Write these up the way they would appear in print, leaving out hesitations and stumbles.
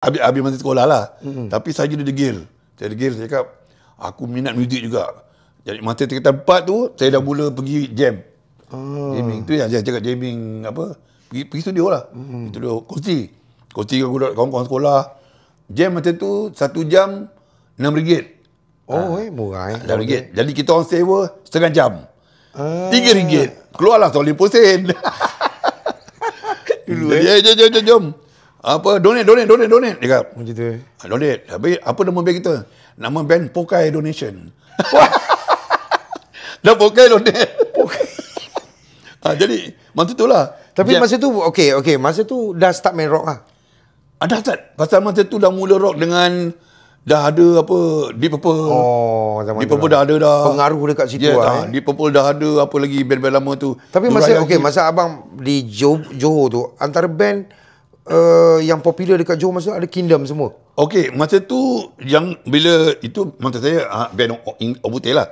habis masa sekolah lah. Tapi saya degil. Saya cakap, aku minat muzik juga. Jadi masa tingkatan 4 tu, saya dah mula pergi jam. Jamming. Tu yang saya cakap jamming apa. Pergi studio lah. Studio kursi dengan kawan-kawan sekolah. Jam masa tu 1 jam RM6. Murah RM6. Jadi kita orang sewa setengah jam. RM3. Keluarlah RM10. Dulu jom. Apa donate. Dia kata. Macam tu. Donate. Habis apa nama band kita? Nama band Pokai Donation. Dah Pokai donate. Jadi masa tu lah. Tapi masa tu okey, masa tu dah start main rock lah. Dah start. Pasal masa tu dah mula rock dengan dah ada apa Deep Purple. Zaman Deep Purple dah ada dah. Pengaruh dekat situ lah. Deep Purple dah ada, apa lagi band-band lama tu. Tapi masa abang di Johor tu, antara band yang popular dekat Johor masa tu ada Kingdom semua. Okey, masa tu yang bila itu masa saya band orang putih lah.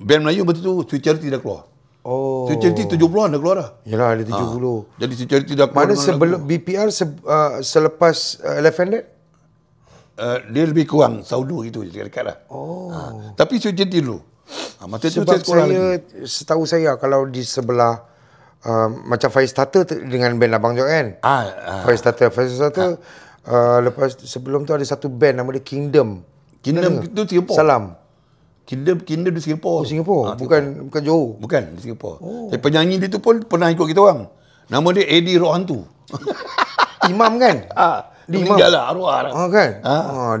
Band Melayu masa tu Sweet Charity dah keluar. Sweet Charity 70-an dah keluar dah. Yalah, ada 70. Jadi Sweet Charity dah keluar. Mana sebelum BPR selepas Left Handed? Dia lebih kurang Saudu gitu dekat lah. Tapi Sweet Charity dulu. Masa tu Sebab saya sekolah setahu saya kalau di sebelah macam Firestarter dengan band abang juga kan. Firestarter lepas sebelum tu ada satu band nama dia Kingdom itu Singapura. Salam. Kingdom di Singapura. Singapura. Bukan Johor. Bukan di Singapura. Penyanyi dia tu pun pernah ikut kita orang. Nama dia Eddie Rock Hantu. Imam kan? Dia meninggal lah, arwah lah. Kan?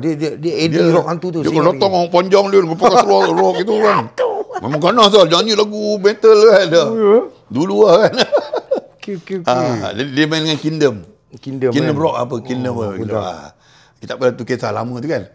Dia Eddie Rock Hantu tu. Dia kan datang orang panjang dia, pakai seluar rock gitu kan. Memang ganas lah, nyanyi lagu metal kan. Dulu lah kan. Dia main dengan Kingdom Kingdom Rock apa, Kingdom apa. Kita pada tu kisah lama tu kan.